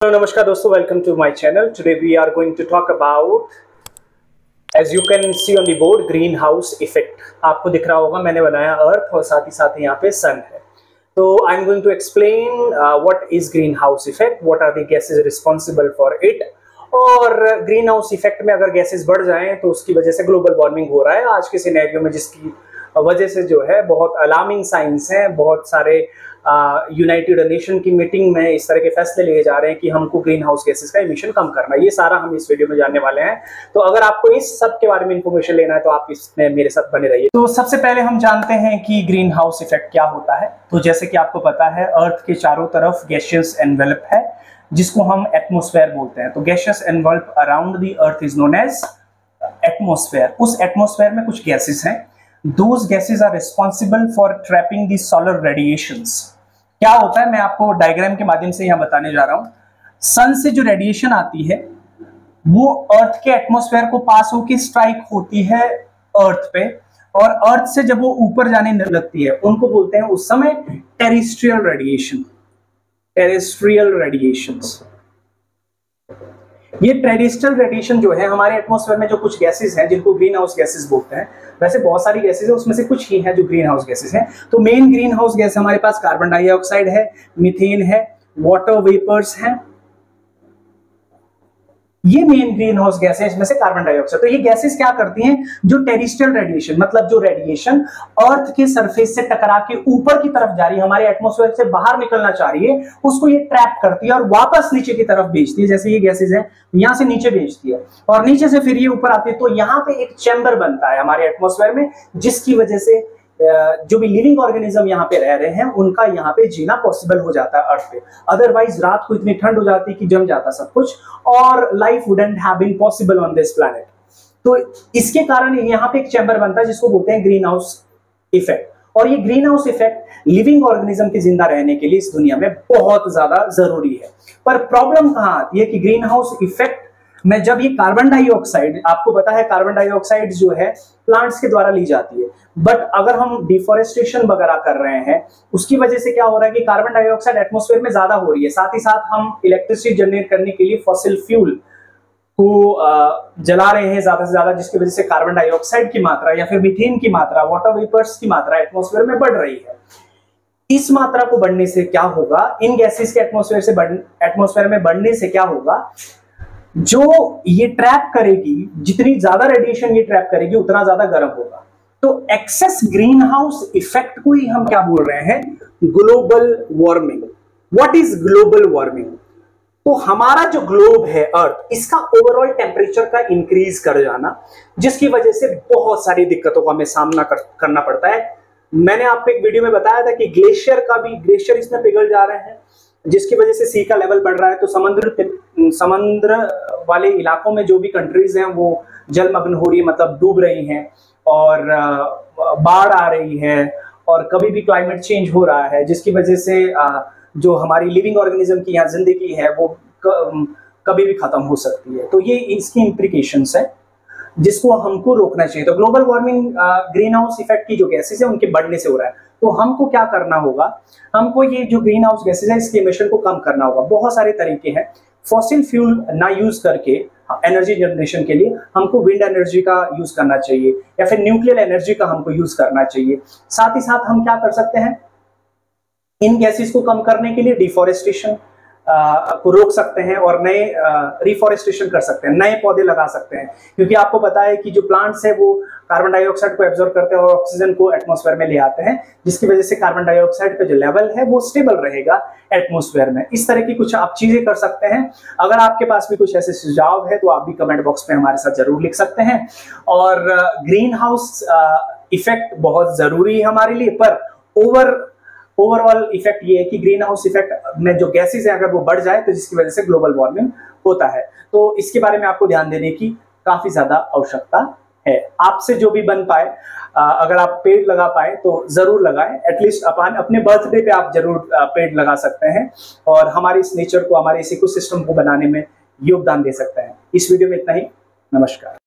Hello, namaskar दोस्तों, welcome to my channel. Today we are going to talk about, as you can see on the board, greenhouse effect. आपको दिख रहा होगा मैंने बनाया अर्थ और साथ ही यहाँ पे सन है. तो I am going to explain what is greenhouse effect, what are the gases responsible for it. और ग्रीन हाउस इफेक्ट में अगर गैसेज बढ़ जाएं तो उसकी वजह से ग्लोबल वार्मिंग हो रहा है आज के सिनेरियो में, जिसकी वजह से जो है बहुत अलार्मिंग साइंस हैं. बहुत सारे यूनाइटेड नेशन की मीटिंग में इस तरह के फैसले लिए जा रहे हैं कि हमको ग्रीन हाउस गैसेस का इमिशन कम करना है. ये सारा हम इस वीडियो में जानने वाले हैं. तो अगर आपको इस सब के बारे में इंफॉर्मेशन लेना है तो आप इसमें मेरे साथ बने रहिए. तो सबसे पहले हम जानते हैं कि ग्रीन हाउस इफेक्ट क्या होता है. तो जैसे कि आपको पता है, अर्थ के चारों तरफ गैसियस एनवेलप है जिसको हम एटमॉस्फेयर बोलते हैं. तो gaseous envelope around the earth is known as atmosphere. उस एटमॉस्फेयर में कुछ गैसेस हैं. Those gases are responsible for trapping the solar radiations. क्या होता है मैं आपको डायग्राम के माध्यम से यहाँ बताने जा रहा हूँ. सन से जो रेडिएशन आती है वो अर्थ के एटमॉस्फेयर को पास होकर स्ट्राइक होती है अर्थ पे, और अर्थ से जब वो ऊपर जाने लगती है उनको बोलते हैं उस समय टेरेस्ट्रियल रेडिएशन. टेरेस्ट्रियल रेडिएशंस, ये टेरेस्ट्रियल रेडिएशन जो है हमारे एटमॉस्फेयर में जो कुछ गैसेस हैं जिनको ग्रीन हाउस गैसेस बोलते हैं. वैसे बहुत सारी गैसेस है, उसमें से कुछ ही हैं जो ग्रीन हाउस गैसेस हैं. तो मेन ग्रीन हाउस गैस हमारे पास कार्बन डाइऑक्साइड है, मीथेन है, वाटर वेपर्स हैं. ये मेन ग्रीन हाउस गैस है, इसमें से कार्बन डाइऑक्साइड. तो ये गैसेस क्या करती हैं, जो टेरेस्ट्रियल रेडिएशन मतलब जो रेडिएशन अर्थ के सरफेस से टकरा के ऊपर की तरफ जा रही है, हमारे एटमॉस्फेयर से बाहर निकलना चाह रही है, उसको ये ट्रैप करती है और वापस नीचे की तरफ भेजती है. जैसे ये गैसेस है यहां से नीचे भेजती है और नीचे से फिर ये ऊपर आती है. तो यहाँ पे एक चैम्बर बनता है हमारे एटमॉस्फेयर में, जिसकी वजह से जो भी लिविंग ऑर्गेनिज्म यहाँ पे रह रहे हैं उनका यहाँ पे जीना पॉसिबल हो जाता है अर्थ पे. अदरवाइज रात को इतनी ठंड हो जाती कि जम जाता सब कुछ और life wouldn't have been possible on this planet. तो इसके कारण यहाँ पे एक चैम्बर बनता है जिसको बोलते हैं ग्रीन हाउस इफेक्ट. और ये green house effect living organism के जिंदा रहने के लिए इस दुनिया में बहुत ज्यादा जरूरी है. पर प्रॉब्लम कहाँ आती है कि ग्रीन हाउस इफेक्ट में जब ये कार्बन डाइऑक्साइड, आपको पता है कार्बन डाइऑक्साइड जो है प्लांट्स के द्वारा ली जाती है, बट अगर हम डिफोरेस्टेशन वगैरह कर रहे हैं उसकी वजह से क्या हो रहा है कि कार्बन डाइऑक्साइड एटमॉस्फेयर में ज्यादा हो रही है. साथ ही साथ हम इलेक्ट्रिसिटी जनरेट करने के लिए फॉसिल फ्यूल को जला रहे हैं ज्यादा से ज्यादा, जिसकी वजह से कार्बन डाइऑक्साइड की मात्रा या फिर मीथेन की मात्रा, वाटर वेपर्स की मात्रा एटमॉस्फेयर में बढ़ रही है. इस मात्रा को बढ़ने से क्या होगा, इन गैसेस के एटमॉस्फेयर में बढ़ने से क्या होगा, जो ये ट्रैप करेगी, जितनी ज्यादा रेडिएशन ये ट्रैप करेगी उतना ज्यादा गर्म होगा. तो एक्सेस ग्रीन हाउस इफेक्ट को ही हम क्या बोल रहे हैं, global warming. What is global warming? तो हमारा जो ग्लोब है अर्थ, इसका ओवरऑल टेम्परेचर का इंक्रीज कर जाना, जिसकी वजह से बहुत सारी दिक्कतों का हमें सामना करना पड़ता है. मैंने आपको एक वीडियो में बताया था कि ग्लेशियर इसमें पिघल जा रहे हैं, जिसकी वजह से सी का लेवल बढ़ रहा है. तो समुद्र वाले इलाकों में जो भी कंट्रीज हैं वो जलमग्न हो रही है, मतलब डूब रही हैं, और बाढ़ आ रही है, और कभी भी क्लाइमेट चेंज हो रहा है, जिसकी वजह से जो हमारी लिविंग ऑर्गेनिज्म की यहाँ जिंदगी है वो कभी भी खत्म हो सकती है. तो ये इसकी इंप्लीकेशंस है जिसको हमको रोकना चाहिए. तो global warming green house effect की जो गैसेस है उनके बढ़ने से हो रहा है. तो हमको क्या करना होगा, हमको ये जो ग्रीन हाउस गैसेस है इसके इमिशन को कम करना होगा. बहुत सारे तरीके हैं. फॉसिल फ्यूल ना यूज करके एनर्जी जनरेशन के लिए हमको विंड एनर्जी का यूज करना चाहिए, या फिर न्यूक्लियर एनर्जी का हमको यूज करना चाहिए. साथ ही साथ हम क्या कर सकते हैं, इन गैसेस को कम करने के लिए डिफोरेस्टेशन को रोक सकते हैं और नए रिफॉरेस्टेशन कर सकते हैं, नए पौधे लगा सकते हैं. क्योंकि आपको पता है कि जो प्लांट्स है वो कार्बन डाइऑक्साइड को एब्जॉर्ब करते हैं और ऑक्सीजन को एटमॉस्फेयर में ले आते हैं, जिसकी वजह से कार्बन डाइऑक्साइड का जो लेवल है वो स्टेबल रहेगा एटमॉस्फेयर में. इस तरह की कुछ आप चीजें कर सकते हैं. अगर आपके पास भी कुछ ऐसे सुझाव है तो आप भी कमेंट बॉक्स में हमारे साथ जरूर लिख सकते हैं. और ग्रीन हाउस इफेक्ट बहुत जरूरी है हमारे लिए, पर ओवरऑल इफेक्ट ये है कि ग्रीन हाउस इफेक्ट में जो गैसेस है अगर वो बढ़ जाए तो जिसकी वजह से ग्लोबल वार्मिंग होता है. तो इसके बारे में आपको ध्यान देने की काफी ज्यादा आवश्यकता है. आपसे जो भी बन पाए, अगर आप पेड़ लगा पाए तो जरूर लगाएं. एटलीस्ट अपने बर्थडे पे आप जरूर पेड़ लगा सकते हैं और हमारे इस नेचर को, हमारे इस इकोसिस्टम को बनाने में योगदान दे सकते हैं. इस वीडियो में इतना ही. नमस्कार.